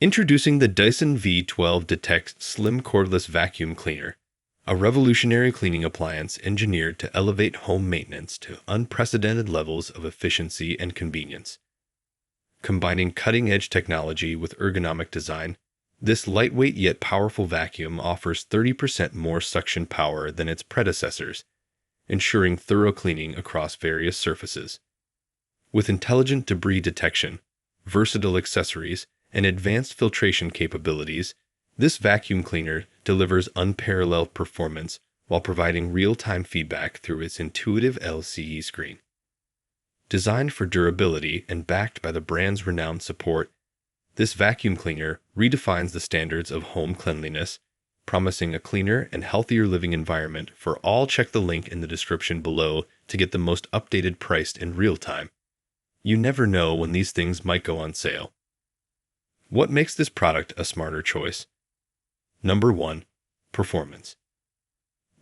Introducing the Dyson V12 Detect Slim Cordless Vacuum Cleaner, a revolutionary cleaning appliance engineered to elevate home maintenance to unprecedented levels of efficiency and convenience. Combining cutting-edge technology with ergonomic design, this lightweight yet powerful vacuum offers 30% more suction power than its predecessors, ensuring thorough cleaning across various surfaces. With intelligent debris detection, versatile accessories, and advanced filtration capabilities, this vacuum cleaner delivers unparalleled performance while providing real-time feedback through its intuitive LCD screen. Designed for durability and backed by the brand's renowned support, this vacuum cleaner redefines the standards of home cleanliness, promising a cleaner and healthier living environment for all. Check the link in the description below to get the most updated price in real time. You never know when these things might go on sale. What makes this product a smarter choice? Number 1. Performance.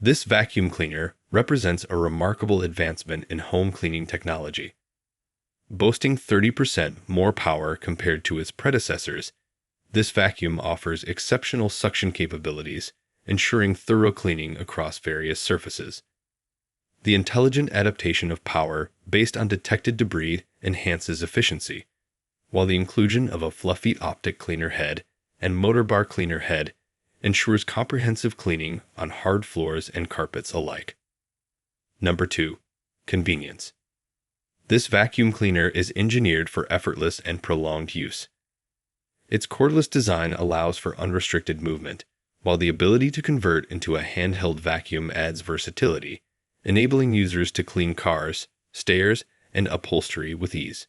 This vacuum cleaner represents a remarkable advancement in home cleaning technology. Boasting 30% more power compared to its predecessors, this vacuum offers exceptional suction capabilities, ensuring thorough cleaning across various surfaces. The intelligent adaptation of power based on detected debris enhances efficiency, while the inclusion of a fluffy optic cleaner head and motor bar cleaner head ensures comprehensive cleaning on hard floors and carpets alike. Number 2. Convenience. This vacuum cleaner is engineered for effortless and prolonged use. Its cordless design allows for unrestricted movement, while the ability to convert into a handheld vacuum adds versatility, enabling users to clean cars, stairs, and upholstery with ease.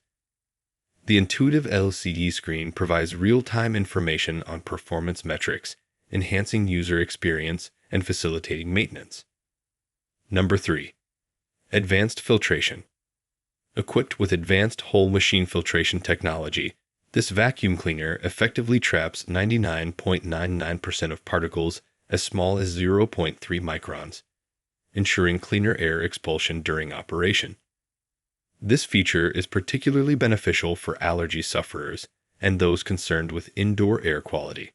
The intuitive LCD screen provides real-time information on performance metrics, enhancing user experience and facilitating maintenance. Number 3. Advanced filtration. Equipped with advanced whole machine filtration technology, this vacuum cleaner effectively traps 99.99% of particles as small as 0.3 microns, ensuring cleaner air expulsion during operation. This feature is particularly beneficial for allergy sufferers and those concerned with indoor air quality.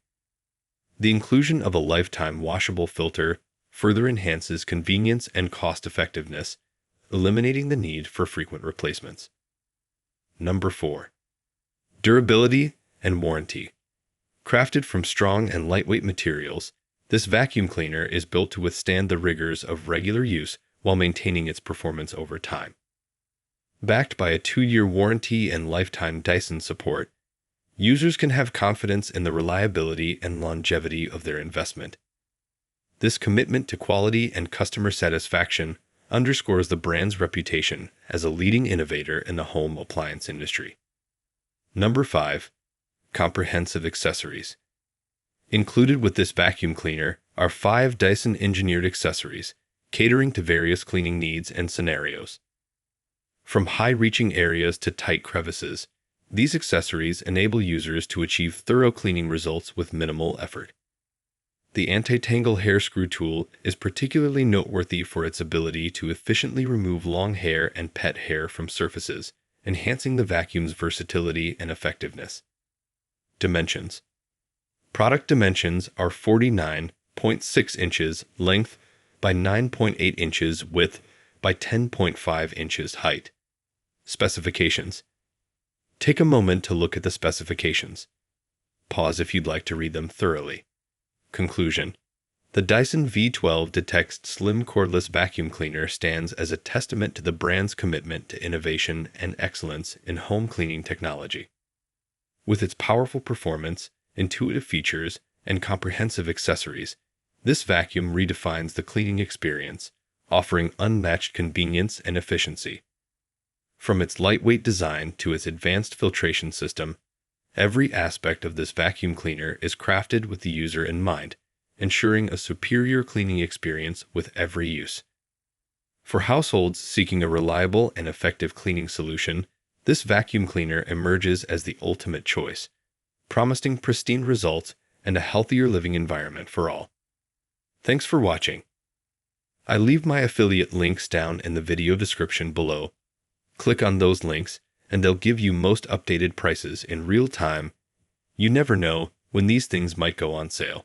The inclusion of a lifetime washable filter further enhances convenience and cost-effectiveness, eliminating the need for frequent replacements. Number 4. Durability and warranty. Crafted from strong and lightweight materials, this vacuum cleaner is built to withstand the rigors of regular use while maintaining its performance over time. Backed by a 2-year warranty and lifetime Dyson support, users can have confidence in the reliability and longevity of their investment. This commitment to quality and customer satisfaction underscores the brand's reputation as a leading innovator in the home appliance industry. Number 5. Comprehensive accessories. Included with this vacuum cleaner are 5 Dyson-engineered accessories, catering to various cleaning needs and scenarios. From high-reaching areas to tight crevices, these accessories enable users to achieve thorough cleaning results with minimal effort. The anti-tangle hair screw tool is particularly noteworthy for its ability to efficiently remove long hair and pet hair from surfaces, enhancing the vacuum's versatility and effectiveness. Dimensions. Product dimensions are 49.6 inches length by 9.8 inches width by 10.5 inches height. Specifications. Take a moment to look at the specifications. Pause if you'd like to read them thoroughly. Conclusion. The Dyson V12 Detect Slim Cordless Vacuum Cleaner stands as a testament to the brand's commitment to innovation and excellence in home cleaning technology. With its powerful performance, intuitive features, and comprehensive accessories, this vacuum redefines the cleaning experience, offering unmatched convenience and efficiency. From its lightweight design to its advanced filtration system, every aspect of this vacuum cleaner is crafted with the user in mind, ensuring a superior cleaning experience with every use. For households seeking a reliable and effective cleaning solution, this vacuum cleaner emerges as the ultimate choice, promising pristine results and a healthier living environment for all. Thanks for watching. I leave my affiliate links down in the video description below. Click on those links and they'll give you most updated prices in real time You never know when these things might go on sale.